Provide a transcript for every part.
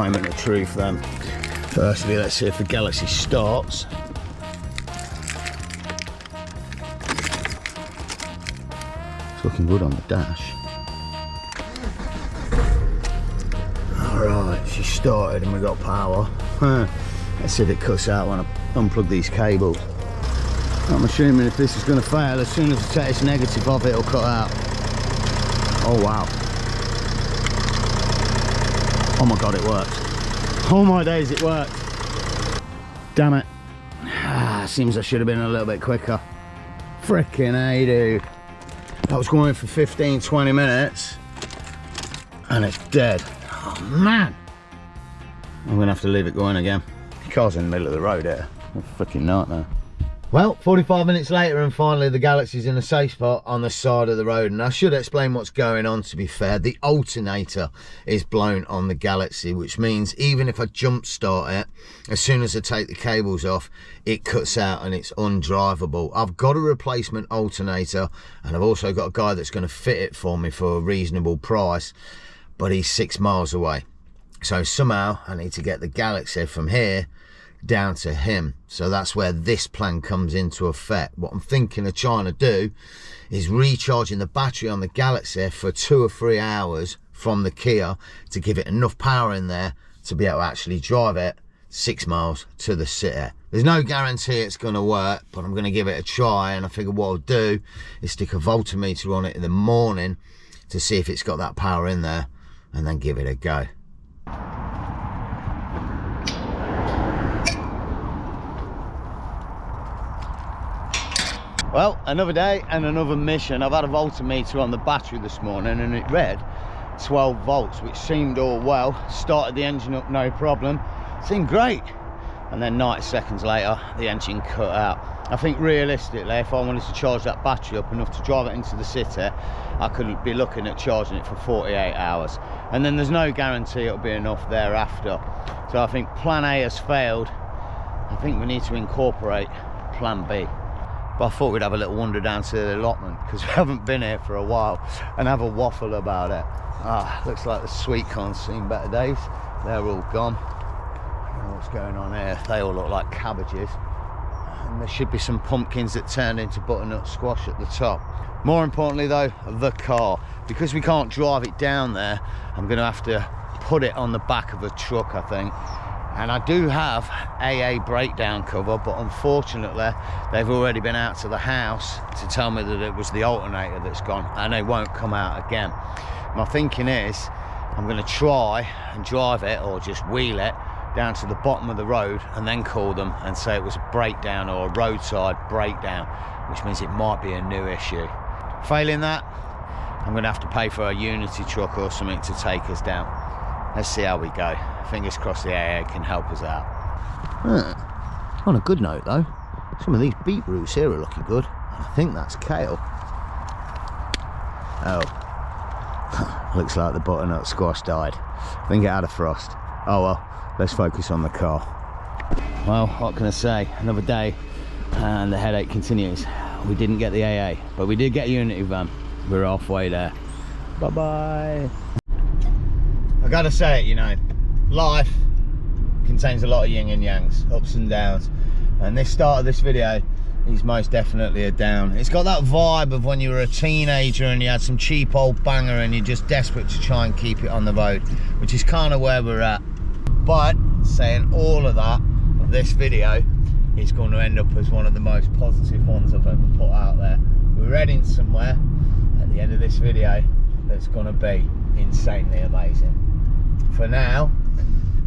moment of truth then. Firstly, let's see if the Galaxy starts. It's looking good on the dash. Alright, she started and we got power. Let's see if it cuts out when I unplug these cables. I'm assuming if this is going to fail, as soon as I take this negative off, it'll cut out. Oh wow. Oh my god, it worked. Oh my days, it worked. Damn it. Seems I should have been a little bit quicker. Frickin' hey, dude. I was going for 15-20 minutes and it's dead. Oh man. I'm gonna have to leave it going again. The car's in the middle of the road here. A freaking nightmare. Well, 45 minutes later and finally the Galaxy's in a safe spot on the side of the road. And I should explain what's going on, to be fair. The alternator is blown on the Galaxy, which means even if I jump start it, as soon as I take the cables off, it cuts out and it's undrivable. I've got a replacement alternator and I've also got a guy that's going to fit it for me for a reasonable price, but he's 6 miles away. So somehow I need to get the Galaxy from here down to him. So that's where this plan comes into effect. What I'm thinking of trying to do is recharging the battery on the Galaxy for 2 or 3 hours from the Kia to give it enough power in there to be able to actually drive it 6 miles to the city. There's no guarantee it's going to work, but I'm going to give it a try, and I figure what I'll do is stick a voltmeter on it in the morning to see if it's got that power in there and then give it a go. Well, another day and another mission. I've had a voltmeter on the battery this morning and it read 12 volts, which seemed all well. Started the engine up, no problem. Seemed great. And then 90 seconds later, the engine cut out. I think realistically, if I wanted to charge that battery up enough to drive it into the city, I could be looking at charging it for 48 hours. And then there's no guarantee it'll be enough thereafter. So I think plan A has failed. I think we need to incorporate plan B. But I thought we'd have a little wander down to the allotment because we haven't been here for a while and have a waffle about it. Looks like the sweet corn's seen better days. They're all gone. I don't know what's going on here. They all look like cabbages. And there should be some pumpkins that turned into butternut squash at the top. More importantly though, the car. Because we can't drive it down there, I'm going to have to put it on the back of a truck, I think. And I do have AA breakdown cover, but unfortunately they've already been out to the house to tell me that it was the alternator that's gone and they won't come out again. My thinking is I'm going to try and drive it or just wheel it down to the bottom of the road and then call them and say it was a breakdown or a roadside breakdown, which means it might be a new issue. Failing that, I'm going to have to pay for a Unity truck or something to take us down. Let's see how we go. Fingers crossed the AA can help us out. On a good note though, some of these beetroots here are looking good. I think that's kale. Oh, looks like the butternut squash died. I think it had a frost. Oh well, let's focus on the car. Well, what can I say? Another day and the headache continues. We didn't get the AA, but we did get a Unity van. We're halfway there. Bye-bye. I gotta say it, you know, life contains a lot of yin and yangs, ups and downs, and this start of this video is most definitely a down. It's got that vibe of when you were a teenager and you had some cheap old banger and you're just desperate to try and keep it on the road, which is kind of where we're at. But saying all of that, this video is going to end up as one of the most positive ones I've ever put out there. We're heading somewhere at the end of this video that's going to be insanely amazing. For now,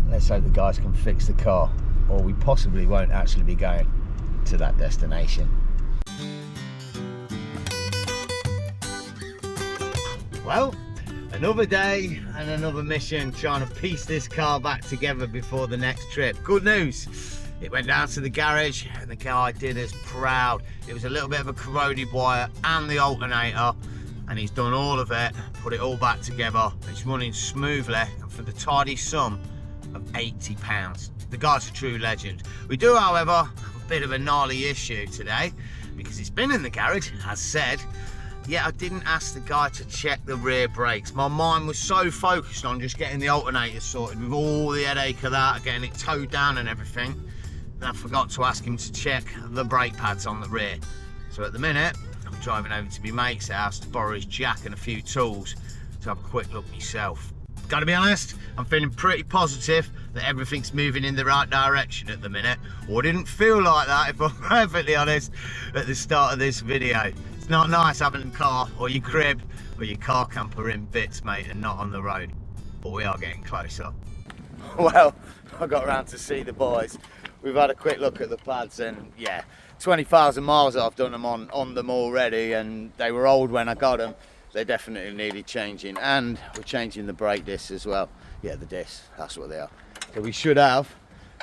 let's hope the guys can fix the car, or we possibly won't actually be going to that destination. Well, another day and another mission trying to piece this car back together before the next trip. Good news, it went down to the garage and the guy did us proud. It was a little bit of a corroded wire and the alternator, and he's done all of it, put it all back together. It's running smoothly and for the tidy sum of £80. The guy's a true legend. We do, however, have a bit of a gnarly issue today because it's been in the garage, as said, yet I didn't ask the guy to check the rear brakes. My mind was so focused on just getting the alternator sorted with all the headache of that, getting it towed down and everything, that I forgot to ask him to check the brake pads on the rear. So at the minute, I'm driving over to my mate's house to borrow his jack and a few tools to have a quick look myself. Gotta be honest, I'm feeling pretty positive that everything's moving in the right direction at the minute. Or didn't feel like that, if I'm perfectly honest, at the start of this video. It's not nice having a car or your crib or your car camper in bits, mate, and not on the road. But we are getting closer. Well, I got around to see the boys. We've had a quick look at the pads, and yeah, 20,000 miles I've done them on them already, and they were old when I got them. They definitely needed changing, and we're changing the brake discs as well. Yeah, the discs, that's what they are. So we should have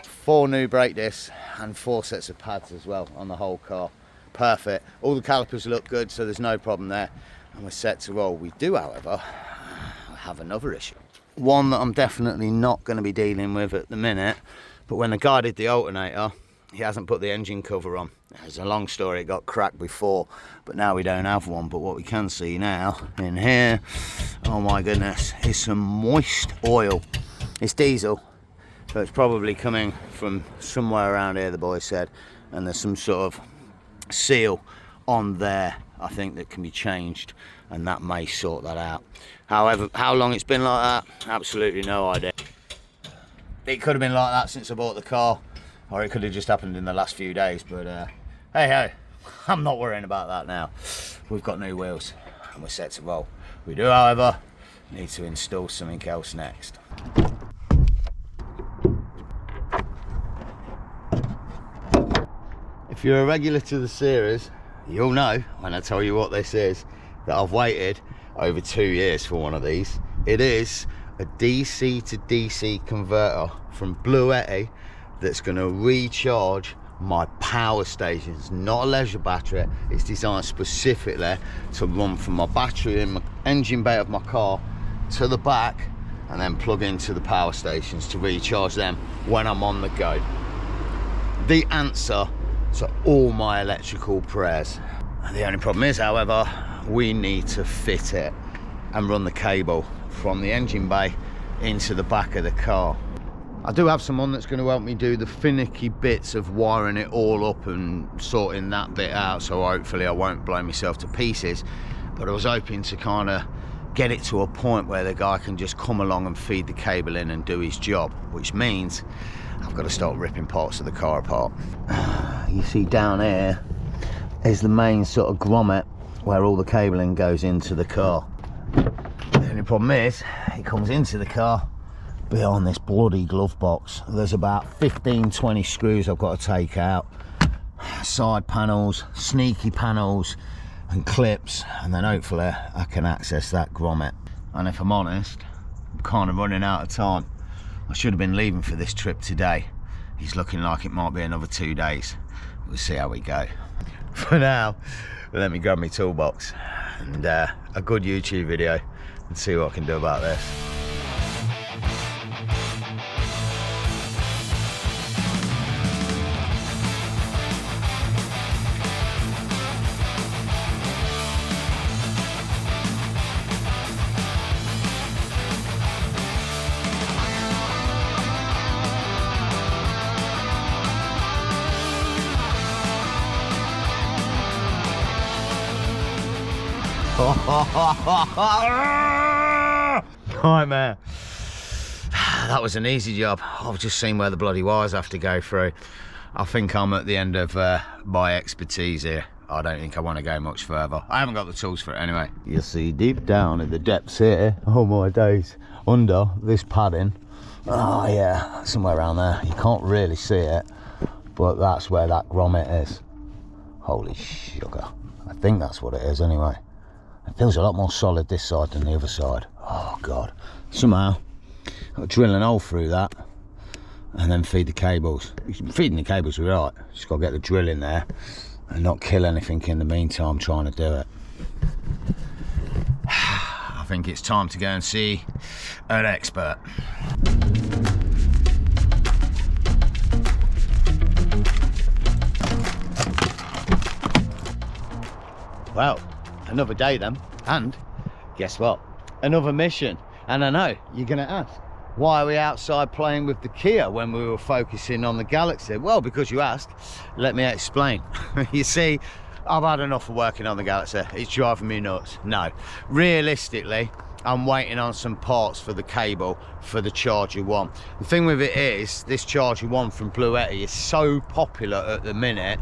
4 new brake discs and 4 sets of pads as well on the whole car. Perfect. All the calipers look good, so there's no problem there, and we're set to roll. We do, however, have another issue. One that I'm definitely not going to be dealing with at the minute, but when the guy did the alternator, he hasn't put the engine cover on. It's a long story, it got cracked before, but now we don't have one. But what we can see now in here, oh my goodness, is some moist oil. It's diesel, so it's probably coming from somewhere around here, the boy said, and there's some sort of seal on there, I think, that can be changed, and that may sort that out. However, how long it's been like that, absolutely no idea. It could have been like that since I bought the car, or it could have just happened in the last few days, but hey ho, I'm not worrying about that now. We've got new wheels and we're set to roll. We do, however, need to install something else next. If you're a regular to the series, you'll know when I tell you what this is, that I've waited over 2 years for one of these. It is a DC to DC converter from Bluetti that's going to recharge my power stations. Not a leisure battery, it's designed specifically to run from my battery in my engine bay of my car to the back, and then plug into the power stations to recharge them when I'm on the go. The answer to all my electrical prayers. The only problem is, however, we need to fit it and run the cable from the engine bay into the back of the car. I do have someone that's going to help me do the finicky bits of wiring it all up and sorting that bit out, so hopefully I won't blow myself to pieces. But I was hoping to kind of get it to a point where the guy can just come along and feed the cable in and do his job, which means I've got to start ripping parts of the car apart. You see down here is the main sort of grommet where all the cabling goes into the car. The only problem is it comes into the car behind this bloody glove box. There's about 15-20 screws I've got to take out, side panels, sneaky panels and clips, and then hopefully I can access that grommet. And if I'm honest, I'm kind of running out of time. I should have been leaving for this trip today. It's looking like it might be another 2 days. We'll see how we go. For now, let me grab my toolbox and a good YouTube video and see what I can do about this. Nightmare. That was an easy job. I've just seen where the bloody wires have to go through. I think I'm at the end of my expertise here. I don't think I want to go much further. I haven't got the tools for it anyway. You see deep down in the depths here, oh my days, under this padding, oh yeah, somewhere around there. You can't really see it, but that's where that grommet is. Holy sugar. I think that's what it is anyway. It feels a lot more solid this side than the other side. Oh God. Somehow, I'll drill an hole through that and then feed the cables. Feeding the cables are right. Just got to get the drill in there and not kill anything in the meantime trying to do it. I think it's time to go and see an expert. Well, another day then, and guess what, another mission. And I know you're gonna ask, why are we outside playing with the Kia when we were focusing on the Galaxy? Well, because you asked, let me explain. You see, I've had enough of working on the Galaxy. It's driving me nuts. No, realistically, I'm waiting on some parts for the cable for the Charger 1. The thing with it is, this Charger 1 from Bluetti is so popular at the minute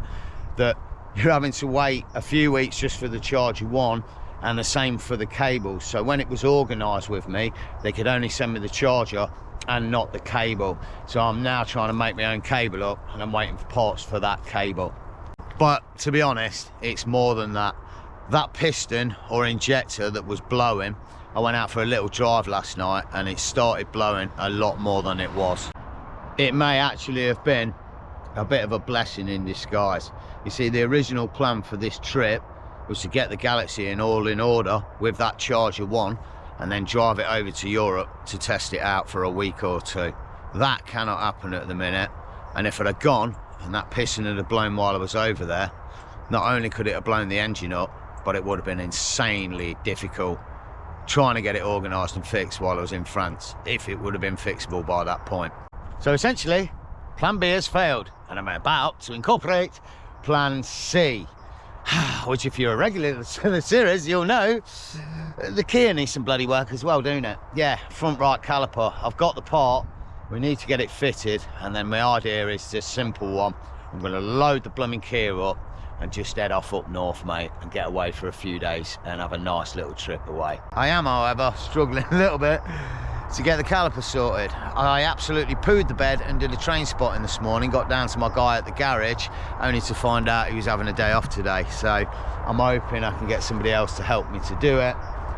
that you're having to wait a few weeks just for the Charger 1, and the same for the cable. So when it was organised with me, they could only send me the charger and not the cable. So I'm now trying to make my own cable up, and I'm waiting for parts for that cable. But to be honest, it's more than that. That piston or injector that was blowing, I went out for a little drive last night and it started blowing a lot more than it was. It may actually have been a bit of a blessing in disguise. You see, the original plan for this trip was to get the Galaxy in all in order with that Charger 1 and then drive it over to Europe to test it out for a week or two. That cannot happen at the minute, and if it had gone and that piston had blown while I was over there, not only could it have blown the engine up, but it would have been insanely difficult trying to get it organised and fixed while I was in France, if it would have been fixable by that point. So essentially, plan B has failed, and I'm about to incorporate plan C. Which, if you're a regular to the series, you'll know the Kia needs some bloody work as well, don't it? Yeah, front right caliper. I've got the part. We need to get it fitted, and then my idea is this simple one. I'm going to load the blooming Kia up and just head off up north, mate, and get away for a few days and have a nice little trip away. I am, however, struggling a little bit to get the caliper sorted. I absolutely pooed the bed and did a train spotting this morning, got down to my guy at the garage, only to find out he was having a day off today. So I'm hoping I can get somebody else to help me to do it.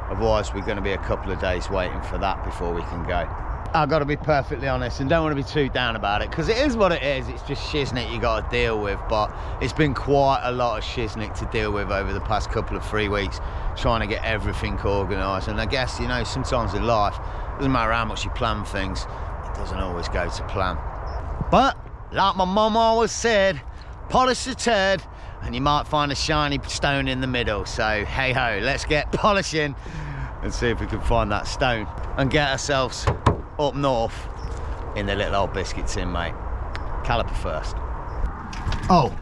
Otherwise, we're going to be a couple of days waiting for that before we can go. I've got to be perfectly honest and don't want to be too down about it, because it is what it is. It's just shiznick you got to deal with, but it's been quite a lot of shiznick to deal with over the past couple of 3 weeks, trying to get everything organised. And I guess, you know, sometimes in life, it doesn't matter how much you plan things, it doesn't always go to plan. But like my mum always said, polish the turd and you might find a shiny stone in the middle. So hey ho, let's get polishing and see if we can find that stone and get ourselves up north in the little old biscuit tin, mate. Caliper first. Oh,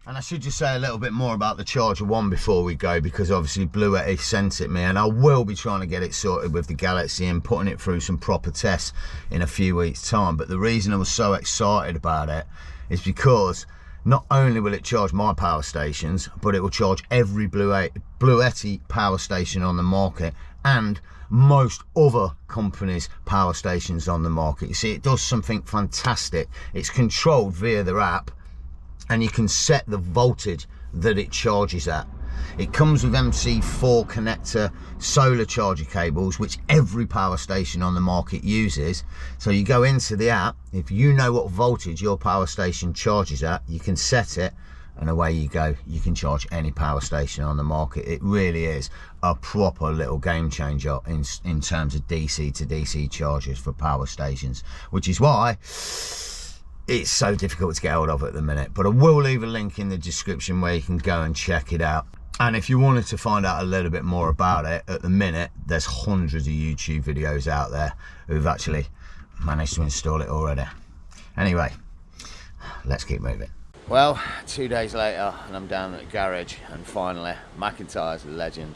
and I should just say a little bit more about the Charger 1 before we go, because obviously Bluetti sent it me, and I will be trying to get it sorted with the Galaxy and putting it through some proper tests in a few weeks' time. But the reason I was so excited about it is because not only will it charge my power stations, but it will charge every Bluetti power station on the market and most other companies' power stations on the market. You see, it does something fantastic. It's controlled via their app, and you can set the voltage that it charges at. It comes with MC4 connector solar charger cables, which every power station on the market uses. So you go into the app, if you know what voltage your power station charges at, you can set it, and away you go. You can charge any power station on the market. It really is a proper little game changer in terms of DC to DC chargers for power stations, which is why it's so difficult to get hold of at the minute. But I will leave a link in the description where you can go and check it out. And if you wanted to find out a little bit more about it, at the minute there's hundreds of YouTube videos out there who've actually managed to install it already. Anyway, let's keep moving. Well, 2 days later and I'm down at the garage, and finally McIntyre's a legend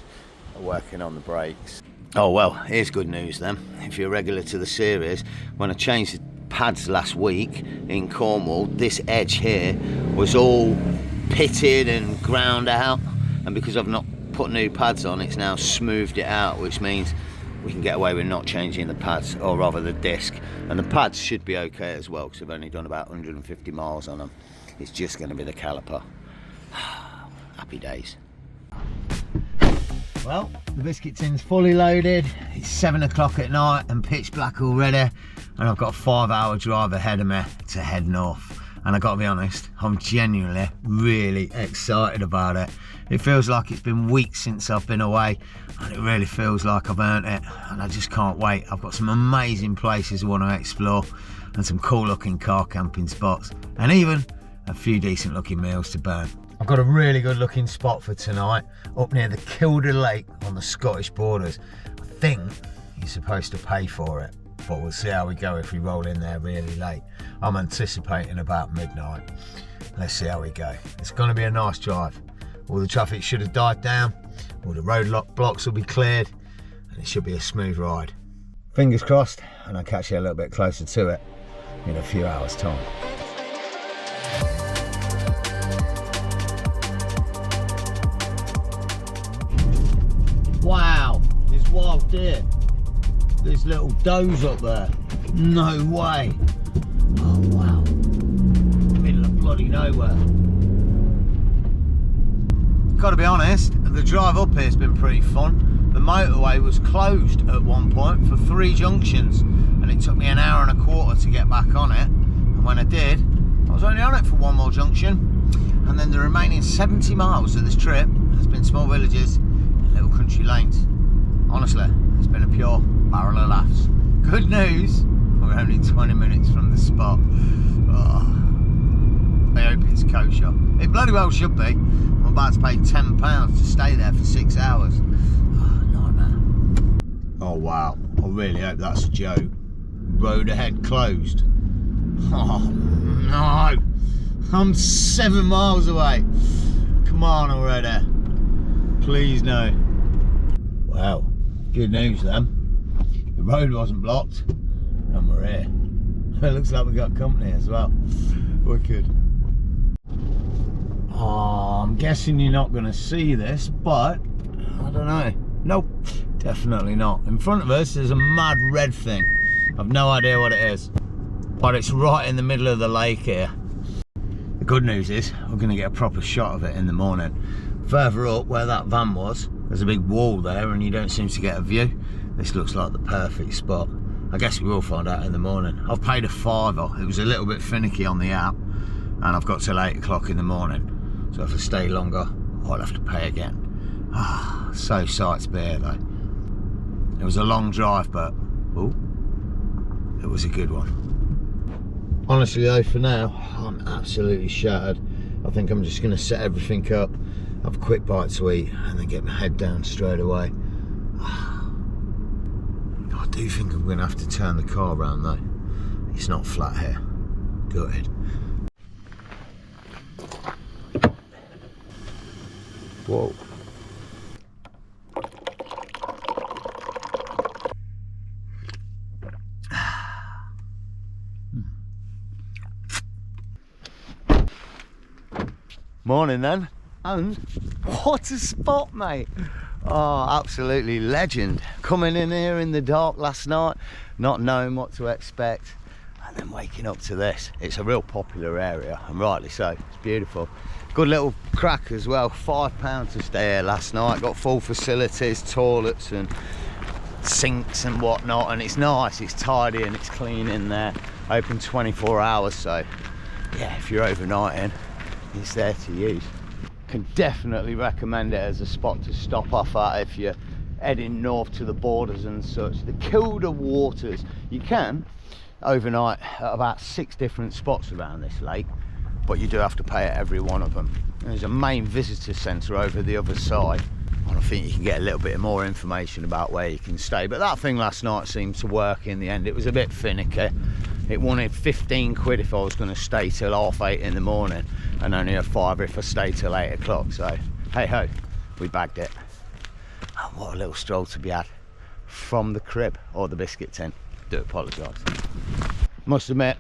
are working on the brakes. Oh well, here's good news then. If you're regular to the series, when I changed the pads last week in Cornwall, this edge here was all pitted and ground out, and because I've not put new pads on, it's now smoothed it out, which means we can get away with not changing the pads, or rather the disc. And the pads should be okay as well, because I've only done about 150 miles on them. It's just going to be the caliper. Happy days. Well, the biscuit tin's fully loaded. It's 7 o'clock at night and pitch black already, and I've got a 5-hour drive ahead of me to head north. And I've got to be honest, I'm genuinely really excited about it. It feels like it's been weeks since I've been away, and it really feels like I've earned it, and I just can't wait. I've got some amazing places I want to explore, and some cool looking car camping spots, and even a few decent looking meals to burn. I've got a really good looking spot for tonight, up near the Kilda Lake on the Scottish borders. I think you're supposed to pay for it, but we'll see how we go if we roll in there really late. I'm anticipating about midnight. Let's see how we go. It's going to be a nice drive. All the traffic should have died down, all the road blocks will be cleared, and it should be a smooth ride. Fingers crossed, and I'll catch you a little bit closer to it in a few hours' time. Wow, there's wild deer. There's little does up there. No way. Oh wow. Middle of bloody nowhere. Gotta be honest, the drive up here's been pretty fun. The motorway was closed at one point for 3 junctions, and it took me an hour and a quarter to get back on it. And when I did, I was only on it for 1 more junction. And then the remaining 70 miles of this trip has been small villages and little country lanes. Honestly, it's been a pure barrel of laughs. Good news, we're only 20 minutes from the spot. Oh, I hope it's kosher. It bloody well should be. I'm about to pay £10 to stay there for 6 hours. Oh, nightmare. Oh wow, I really hope that's a joke. Road ahead closed. Oh no, I'm 7 miles away. Come on already. Please no. Wow, good news then. The road wasn't blocked and we're here. It looks like we got company as well. Wicked. Oh, I'm guessing you're not going to see this, but I don't know. Nope, definitely not. In front of us there's a mad red thing. I've no idea what it is, but it's right in the middle of the lake here. The good news is we're going to get a proper shot of it in the morning. Further up where that van was, there's a big wall there and you don't seem to get a view. This looks like the perfect spot. I guess we will find out in the morning. I've paid a £5. It was a little bit finicky on the app, and I've got till 8 o'clock in the morning. So if I stay longer, I'll have to pay again. Ah, so psyched to be here though. It was a long drive, but ooh, it was a good one. Honestly though, for now, I'm absolutely shattered. I think I'm just going to set everything up, have a quick bite to eat, and then get my head down straight away. I do think I'm going to have to turn the car around though. It's not flat here. Gutted. Whoa. Morning then, and what a spot, mate. Oh, absolutely legend. Coming in here in the dark last night, not knowing what to expect, and then waking up to this. It's a real popular area, and rightly so. It's beautiful. Good little crack as well. £5 to stay here last night. Got full facilities, toilets and sinks and whatnot, and it's nice, it's tidy and it's clean in there. Open 24 hours, so yeah, if you're overnighting, it's there to use. Can definitely recommend it as a spot to stop off at if you're heading north to the borders and such. The Kilda waters, you can overnight at about 6 different spots around this lake, but you do have to pay at every one of them. There's a main visitor centre over the other side, and I think you can get a little bit more information about where you can stay. But that thing last night seemed to work in the end. It was a bit finicky. It wanted 15 quid if I was going to stay till 8:30 in the morning, and only a £5 if I stay till 8 o'clock. So hey ho, we bagged it. And what a little stroll to be had from the crib or the biscuit tin. Do apologise. Must admit,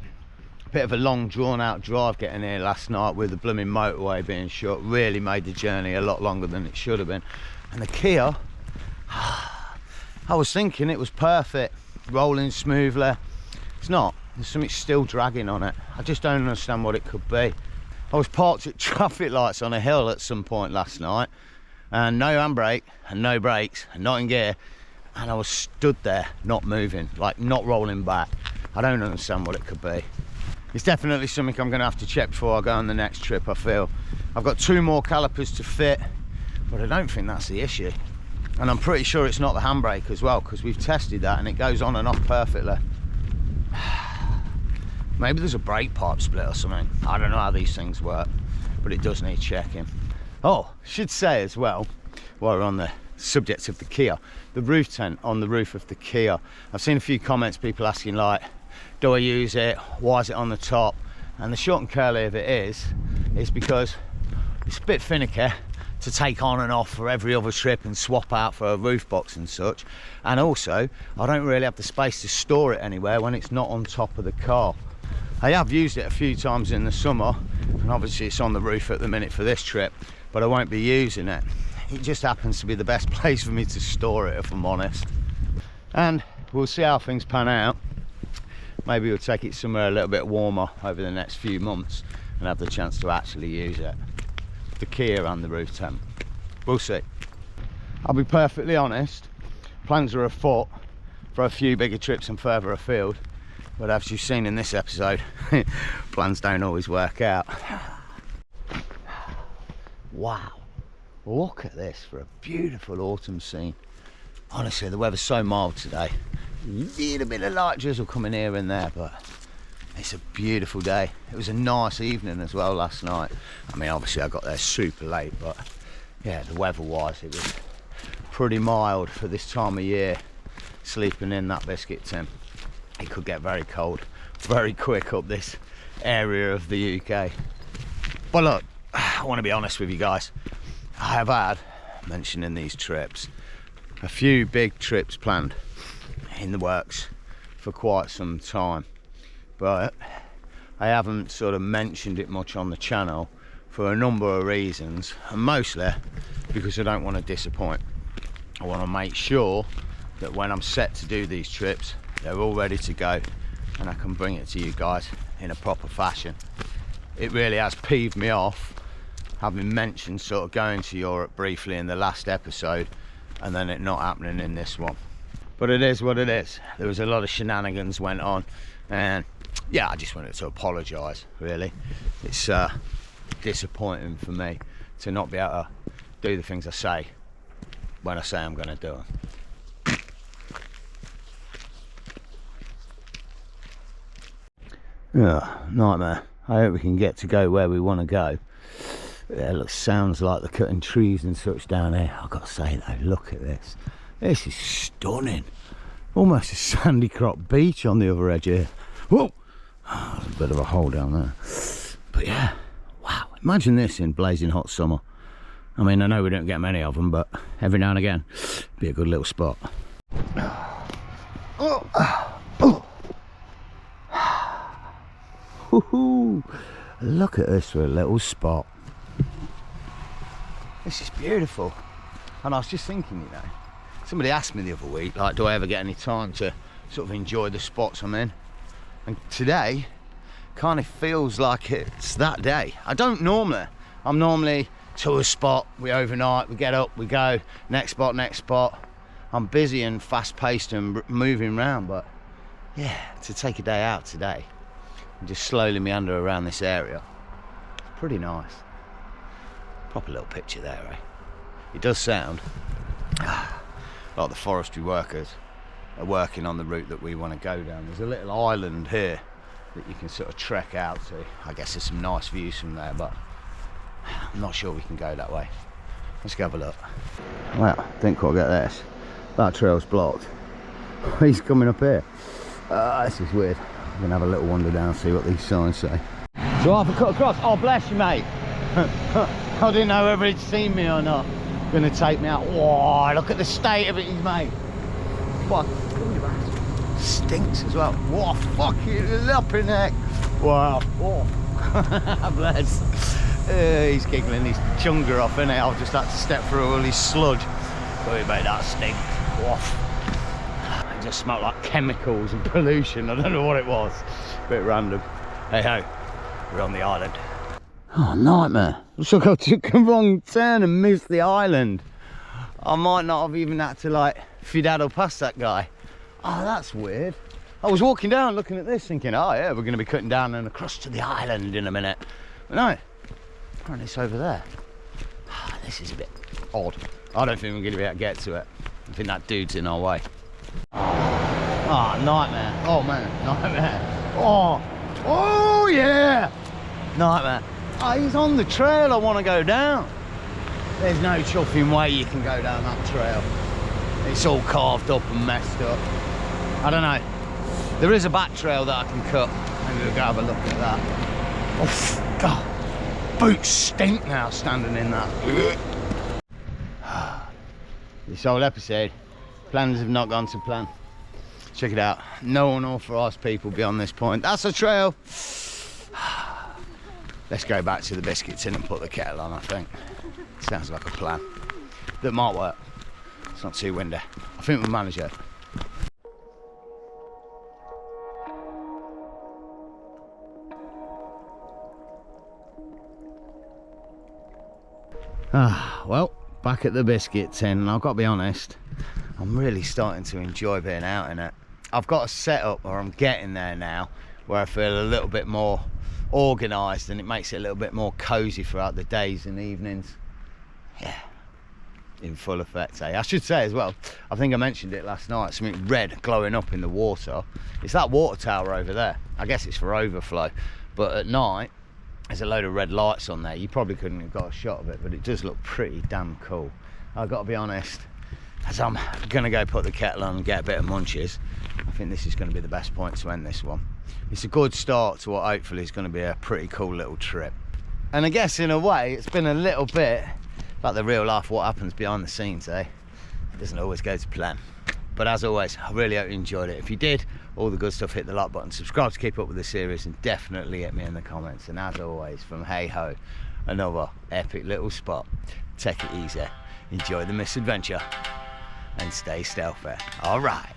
a bit of a long drawn out drive getting here last night with the blooming motorway being shut. Really made the journey a lot longer than it should have been. And the Kia, I was thinking it was perfect, rolling smoothly. It's not. There's something still dragging on it. I just don't understand what it could be. I was parked at traffic lights on a hill at some point last night, and no handbrake and no brakes and not in gear, and I was stood there not moving, like not rolling back. I don't understand what it could be. It's definitely something I'm going to have to check before I go on the next trip, I feel. I've got 2 more calipers to fit, but I don't think that's the issue. And I'm pretty sure it's not the handbrake as well, because we've tested that and it goes on and off perfectly. Maybe there's a brake pipe split or something. I don't know how these things work, but it does need checking. Oh, should say as well, while we're on the subject of the Kia, the roof tent on the roof of the Kia. I've seen a few comments, people asking like, do I use it? Why is it on the top? And the short and curly of it is because it's a bit finicky to take on and off for every other trip and swap out for a roof box and such. And also, I don't really have the space to store it anywhere when it's not on top of the car. I have used it a few times in the summer, and obviously it's on the roof at the minute for this trip, but I won't be using it. It just happens to be the best place for me to store it, if I'm honest. And we'll see how things pan out. Maybe we'll take it somewhere a little bit warmer over the next few months and have the chance to actually use it. The Kia and the roof tent. We'll see. I'll be perfectly honest, plans are afoot for a few bigger trips and further afield, but as you've seen in this episode, plans don't always work out. Wow, look at this for a beautiful autumn scene. Honestly, the weather's so mild today. A little bit of light drizzle coming here and there, but it's a beautiful day. It was a nice evening as well last night. I mean, obviously I got there super late, but yeah, the weather wise, it was pretty mild for this time of year, sleeping in that biscuit tin. It could get very cold very quick up this area of the UK. But look, I want to be honest with you guys. I have had, mentioning these trips, a few big trips planned in the works for quite some time, but I haven't sort of mentioned it much on the channel for a number of reasons, and mostly because I don't want to disappoint. I want to make sure that when I'm set to do these trips, they're all ready to go and I can bring it to you guys in a proper fashion. It really has peeved me off having mentioned sort of going to Europe briefly in the last episode and then it not happening in this one. But it is what it is. There was a lot of shenanigans went on, and yeah, I just wanted to apologise, really. It's disappointing for me to not be able to do the things I say when I say I'm going to do them. Yeah, nightmare. I hope we can get to go where we want to go. Yeah, look, sounds like they're cutting trees and such down here. I've got to say though, look at this. This is stunning. Almost a sandy crop beach on the other edge here. Whoa! Oh, there's a bit of a hole down there. But yeah, wow. Imagine this in blazing hot summer. I mean, I know we don't get many of them, but every now and again, be a good little spot. Woohoo! Look at this for a little spot. This is beautiful. And I was just thinking, you know, somebody asked me the other week, like, do I ever get any time to sort of enjoy the spots I'm in? And today kind of feels like it's that day. I don't normally. I'm normally to a spot, we overnight, we get up, we go, next spot. I'm busy and fast paced and moving around, but yeah, to take a day out today and just slowly meander around this area, pretty nice. Proper little picture there, eh? It does sound like the forestry workers are working on the route that we want to go down. There's a little island here that you can sort of trek out to. I guess there's some nice views from there, but I'm not sure we can go that way. Let's go have a look. Well, I didn't quite get this. That trail's blocked. He's coming up here. This is weird. I'm going to have a little wander down and see what these signs say. So I have to cut across. Oh, bless you, mate. I didn't know whether he'd seen me or not. Going to take me out. Whoa, look at the state of it he's made. What? Stinks as well. What a fucking lopping neck. Wow. Oh. Bless. He's giggling his chunga off, innit? I've just had to step through all his sludge. But he made that stink. Woof. It just smelled like chemicals and pollution. I don't know what it was. A bit random. Hey ho, we're on the island. Oh, nightmare. Looks like I took a wrong turn and missed the island. I might not have even had to like fiddle past that guy. Oh, that's weird. I was walking down looking at this thinking, oh yeah, we're going to be cutting down and across to the island in a minute. But no, apparently it's over there. Oh, this is a bit odd. I don't think we're going to be able to get to it. I think that dude's in our way. Oh, nightmare. Oh man, nightmare. Oh, Oh yeah! Nightmare. Oh, he's on the trail I want to go down. There's no chuffing way you can go down that trail. It's all carved up and messed up. I don't know. There is a back trail that I can cut. Maybe we'll go have a look at that. Oh, God. Boots stink now standing in that. This whole episode, plans have not gone to plan. Check it out. No unauthorised people beyond this point. That's a trail. Let's go back to the biscuit tin and put the kettle on, I think. Sounds like a plan. That might work. It's not too windy. I think we'll manage it. Well, back at the biscuit tin, and I've got to be honest, I'm really starting to enjoy being out in it. I've got a setup, or I'm getting there now, where I feel a little bit more organised, and it makes it a little bit more cosy throughout the days and evenings. Yeah, in full effect, eh? I should say as well, I think I mentioned it last night, something red glowing up in the water. It's that water tower over there. I guess it's for overflow, but at night there's a load of red lights on there. You probably couldn't have got a shot of it, but it does look pretty damn cool. I've got to be honest, as I'm gonna go put the kettle on and get a bit of munchies, I think this is going to be the best point to end this one. It's a good start to what hopefully is going to be a pretty cool little trip. And I guess in a way it's been a little bit like the real life what happens behind the scenes, eh? It doesn't always go to plan. But as always, I really hope you enjoyed it. If you did, all the good stuff, hit the like button, subscribe to keep up with the series, and definitely hit me in the comments. And as always, from hey ho, another epic little spot. Take it easy, enjoy the misadventure, and stay stealthy. All right.